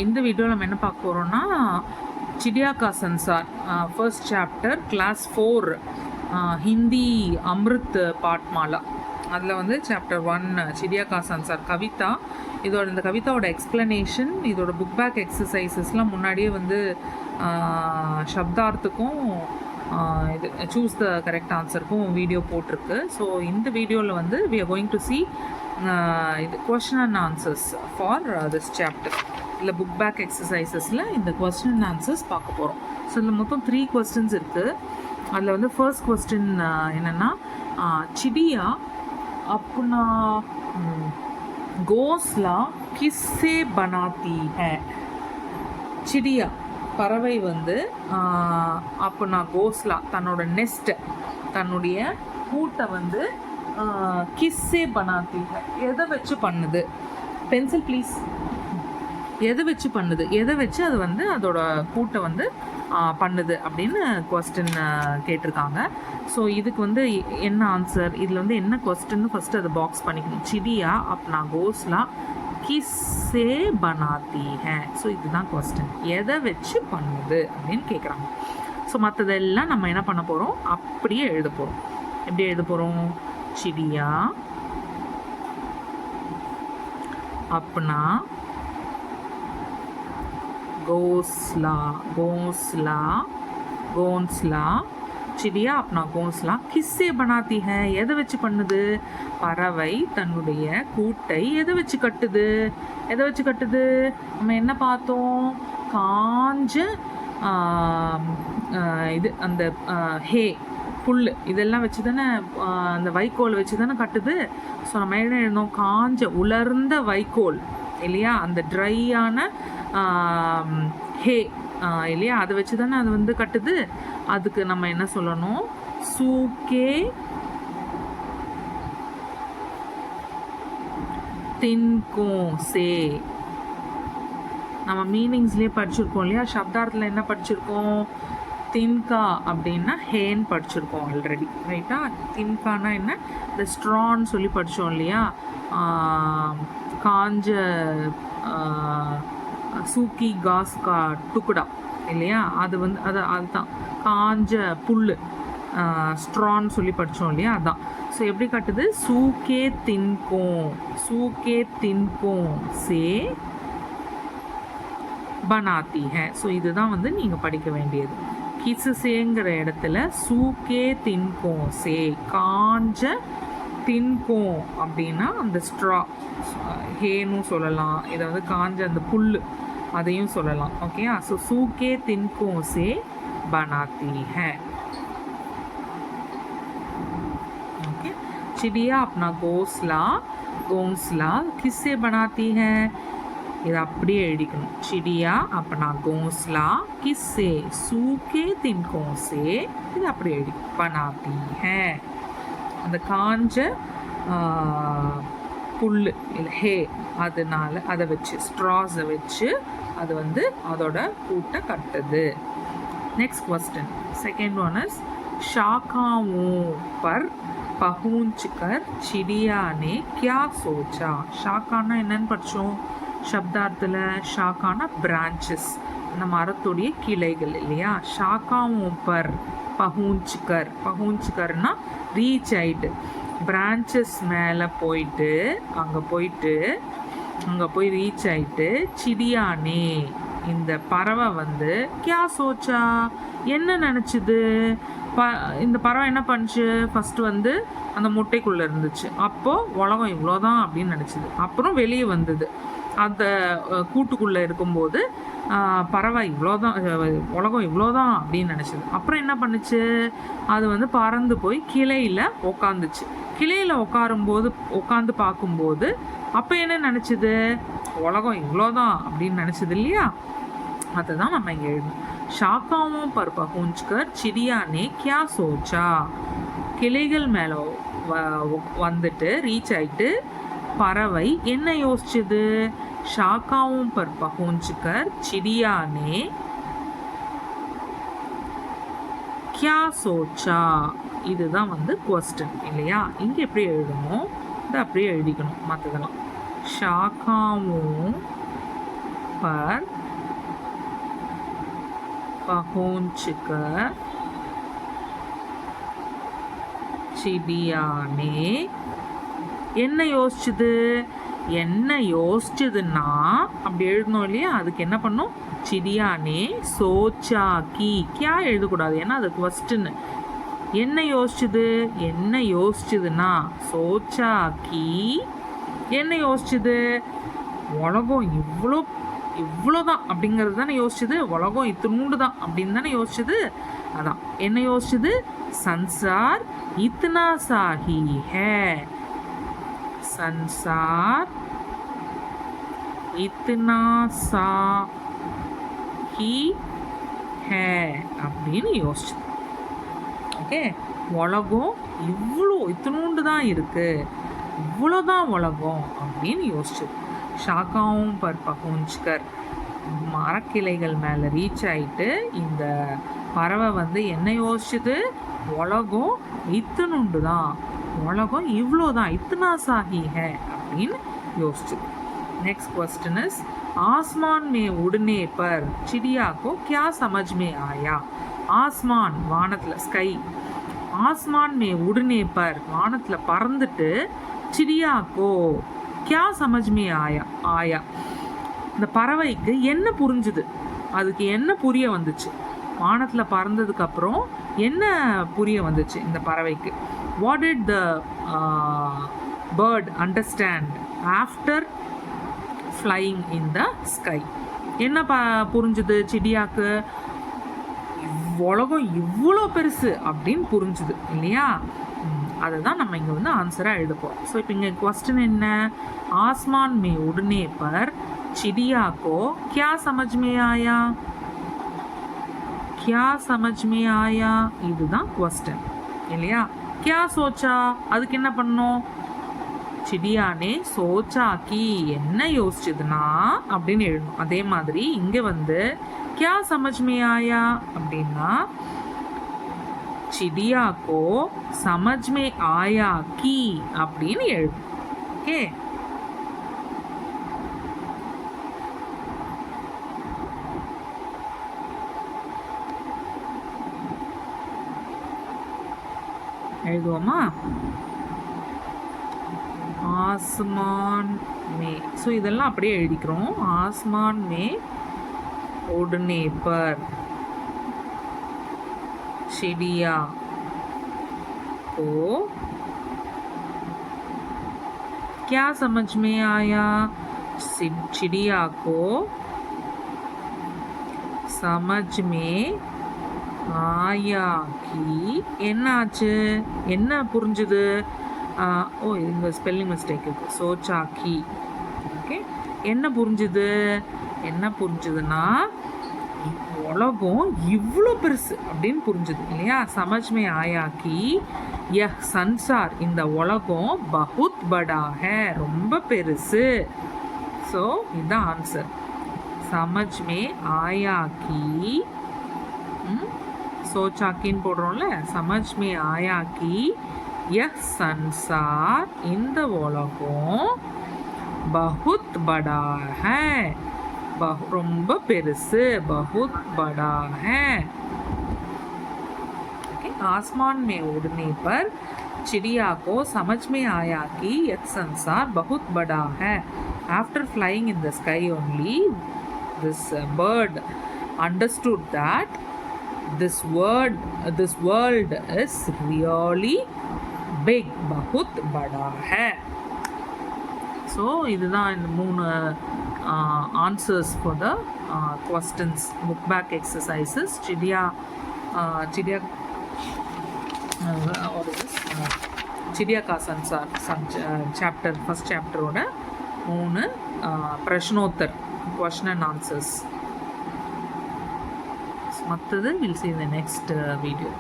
இந்த வீடியோவில் நம்ம என்ன பார்க்க போகிறோம்னா चिड़िया का संसार फर्स्ट चैप्टर क्लास 4 हिंदी अमृत पाठमाला அதில் வந்து சாப்டர் 1 चिड़िया का संसार கவிதா. இதோட இந்த கவிதாவோட எக்ஸ்ப்ளனேஷன், இதோட புக் பேக் எக்ஸசைசஸ்லாம் முன்னாடியே வந்து சப்தார்த்துக்கும் இது சூஸ் த கரெக்ட் ஆன்சருக்கும் வீடியோ போட்டிருக்கு. ஸோ இந்த வீடியோவில் வந்து we are going to see இது question and answers for this chapter. இல்லை புக் பேக் எக்ஸசைசஸில் இந்த கொஸ்டின் அண்ட் ஆன்சர்ஸ் பார்க்க போகிறோம். ஸோ இதில் மொத்தம் 3 கொஸ்டின்ஸ் இருக்குது. அதில் வந்து ஃபர்ஸ்ட் கொஸ்டின் என்னென்னா, चिड़िया अपना घोंसला किससे बनाती है. चिड़िया பறவை வந்து அப்பனா கோஸ்லா தன்னோட நெஸ்ட், தன்னுடைய கூட்டை வந்து கிஸ்ஸே பனாத்தி எதை வச்சு பண்ணுது. Pencil please. எதை வச்சு பண்ணுது, எதை வச்சு அது வந்து அதோட கூட்டை வந்து பண்ணுது அப்படின்னு கொஸ்டின் கேட்டிருக்காங்க. ஸோ இதுக்கு வந்து என்ன ஆன்சர், இதில் வந்து என்ன கொஸ்டின்னு ஃபஸ்ட்டு அதை பாக்ஸ் பண்ணிக்கணும். चिड़िया अपना घोंसला किससे बनाती है. ஸோ இதுதான் கொஸ்டின், எதை வச்சு பண்ணுது அப்படின்னு கேட்குறாங்க. ஸோ மற்றதெல்லாம் நம்ம என்ன பண்ண போகிறோம், அப்படியே எழுத போகிறோம். எப்படி எழுத போகிறோம், चिड़िया अपना घोंसला चिड़िया अपना घोंसला किससे बनाती है. எதை வச்சு பண்ணுது, பறவை தன்னுடைய கூட்டை எதை வச்சு கட்டுது. எதை வச்சு கட்டுது, நம்ம என்ன பார்த்தோம், காஞ்ச இது அந்த ஹே புல் இதெல்லாம் வச்சு தானே, அந்த வைக்கோல் வச்சு தானே கட்டுது. ஸோ நம்ம என்ன எழுதணும், காஞ்ச உலர்ந்த வைக்கோல் இல்லையா, அந்த ட்ரையான ஹே இல்லையா, அதை வச்சு தானே அது வந்து கட்டுது. அதுக்கு நம்ம என்ன சொல்லணும், சூக்கே தின்கோ சே. நம்ம மீனிங்ஸ்லேயே படிச்சிருக்கோம் இல்லையா, சப்தார்த்தில் என்ன படிச்சிருக்கோம், தின்கா அப்படின்னா ஹேன்னு படிச்சிருக்கோம் ஆல்ரெடி, ரைட்டா. தின்கானா என்ன, இந்த ஸ்ட்ரான்னு சொல்லி படித்தோம் இல்லையா, காஞ்ச சூக்கி காஸ் கா டுக்குடா இல்லையா, அது வந்து அதுதான் காஞ்ச புல் ஸ்ட்ரான்னு சொல்லி படித்தோம் இல்லையா, அதுதான். ஸோ எப்படி கட்டுது, சூக்கே தின்கோ சே பனாத்தி ஹே. ஸோ இதுதான் வந்து நீங்கள் படிக்க வேண்டியது. கிசுசேங்கிற இடத்துல சூக்கே தின்கோ சே, காஞ்ச தின்கோ அப்படின்னா அந்த ஸ்ட்ரா ஹேன்னு சொல்லலாம், இதை வந்து காஞ்ச அந்த புல் அதையும் சொல்லலாம். ஓகே, ஸோ சூக்கே தின்கோ சே பனாத்தி ஹே. ஓகே, चिड़िया अपना घोंसला किससे बनाती है. இதை அப்படியே எழுதிக்கணும், चिड़िया अपना घोंसला किससे सूखे तिनकों से, இது அப்படியே எழுதி बनाती है. அந்த காஞ்ச புல் இல்லை ஹே, அதனால அதை வச்சு ஸ்ட்ராஸை வச்சு அது வந்து அதோட கூட்டை கட்டுது. Next question, second one is, शाखाओं पर पहुंचकर चिड़िया ने क्या सोचा. ஷாக்கானா என்னன்னு படித்தோம் சப்தார்த்தில், ஷாக்கானா பிரான்ச்சஸ், அந்த மரத்துடைய கிளைகள் இல்லையா. ஷாக்காவும் பர் பहुंचकरனா ரீச் ஆயிட்டு, பிரான்ச்சஸ் மேலே போயிட்டு அங்கே போய் ரீச் ஆயிட்டு, சிடியானே இந்த பறவை வந்து கியா சோச்சா என்ன நினச்சிது. இந்த பறவை என்ன பண்ணுச்சு, ஃபஸ்ட்டு வந்து அந்த முட்டைக்குள்ளே இருந்துச்சு, அப்போது உலகம் இவ்வளோதான் அப்படின்னு நினச்சிது. அப்புறம் வெளியே வந்தது, அந்த கூட்டுக்குள்ளே இருக்கும்போது பறவை இவ்வளோதான், உலகம் இவ்வளோதான் அப்படின்னு நினச்சிது. அப்புறம் என்ன பண்ணுச்சு, அது வந்து பறந்து போய் கிளையில் உக்காந்துச்சு. கிளையில் உட்காந்து பார்க்கும்போது அப்போ என்ன நினச்சிது, உலகம் இவ்வளோதான் அப்படின்னு நினச்சிது இல்லையா. அதுதான் நம்ம இங்கே எழுதணும். ஷாக்காவும் பர் பहुंचकर चिड़िया ने क्या सोचा. கிளைகள் மேலே வந்துட்டு ரீச் ஆயிட்டு பறவை என்ன யோசிச்சுது, शाखाओं पर पहुंचकर चिड़िया ने क्या सोचा. இதுதான் வந்து क्वेश्चन இல்லையா. இங்கே எப்படி எழுதணும், இதை அப்படியே எழுதிக்கணும். மற்றதெல்லாம் शाखाओं पर पहुंचकर चिड़िया ने என்ன யோசிச்சுது என்ன யோசிச்சதுன்னா அப்படி எழுதணும் இல்லையா அதுக்கு என்ன பண்ணும் சிடியானே சோச்சா கி கியா எழுதக்கூடாது ஏன்னா அது கொஸ்டின் என்ன யோசிச்சுது என்ன யோசிச்சுதுன்னா சோச்சா கி என்ன யோசிச்சுது உலகம் இவ்வளோதான் அப்படிங்கிறது தானே யோசிச்சுது உலகம் இத்தினூண்டு தான் அப்படின்னு தானே யோசிச்சுது அதான் என்ன யோசிச்சுது சன்சார் இத்தனா சாஹி ஹே संसार इतना सा ही है அப்படின்னு யோசிச்சு ஓகே உலகம் இத்தினூண்டு தான் இருக்கு இவ்வளோதான் உலகம் அப்படின்னு யோசிச்சு ஷாக்காவும் பர் பகுஞ்ச்கர் மரக்கிளைகள் மேலே ரீச் ஆகிட்டு இந்த பறவை வந்து என்ன யோசிச்சுது உலகம் இத்தினூண்டு தான் உலகம் இவ்வளோதான் இத்தனா சாஹி ஹே அப்படின்னு யோசிச்சு नेक्स्ट क्वेश्चन इज आसमान में उड़ने पर चिड़िया को क्या समझ में आया आसमान வானத்துல ஸ்கை ஆஸ்மான் மே உடனே பர் வானத்துல பறந்துட்டு चिड़िया को क्या समझ में आया இந்த பறவைக்கு என்ன புரிஞ்சுது அதுக்கு என்ன புரிய வந்துச்சு வானத்துல பறந்ததுக்கு அப்புறம் என்ன புரிய வந்துச்சு இந்த பறவைக்கு what did the bird understand after flying in the sky என்ன புரிஞ்சுது சிடியாக்கு உலகம் இவ்வளோ பெருசு அப்படின்னு புரிஞ்சுது இல்லையா அதுதான் நம்ம இங்கே வந்து ஆன்சராக எழுத போகிறோம் ஸோ இப்போ இங்கே क्वेश्चन என்ன ஆஸ்மான் மே உடனே பர் चिड़िया को क्या समझ में आया क्या समझ में आया இதுதான் क्वेश्चन இல்லையா क्या सोचा அதுக்கு என்ன பண்ணோம் चिड़िया ने सोचा कि என்ன யோசிச்சதுன்னா அப்படின்னு எழுதணும் அதே மாதிரி இங்க வந்து क्या समझ में आया அப்படின்னா चिड़िया को समझ में आया कि அப்படின்னு எழுதணும் ஓகே எழுதுவோமா आसमान में ஸோ இதெல்லாம் அப்படியே எழுதிக்கிறோம் आसमान में उड़ने पर चिड़िया को क्या समझ में आया चिड़िया को समझ में ஆயா கி என்னாச்சு என்ன புரிஞ்சுது ஓ இங்கே ஸ்பெல்லிங் மிஸ்டேக் இருக்குது சோச்சா கி ஓகே என்ன புரிஞ்சுதுன்னா உலகம் இவ்வளோ பெருசு அப்படின்னு புரிஞ்சுது இல்லையா சமஜ்மே ஆயா கி யஹ் சன்சார் இந்த உலகம் பகுத் படா ஹே ரொம்ப பெருசு ஸோ இதுதான் ஆன்சர் சமஜ்மே ஆயா கி सोचा किन போடுறோம்ல समझ में आया कि यह संसार இந்த உலகம் बहुत बड़ा है ரொம்ப பெருசு बहुत बड़ा है ओके आसमान में उड़ने पर चिड़िया को समझ में आया कि यह संसार बहुत बड़ा है after flying in the sky only this bird understood that this world is really big बहुत बड़ा है so இதுதான் இந்த மூணு answers for the questions book back exercises चिड़िया का संसार chapter first chapter ஓட மூணு பிரஷ்னோத்தர் question and answers மற்றது we'll see in the next video.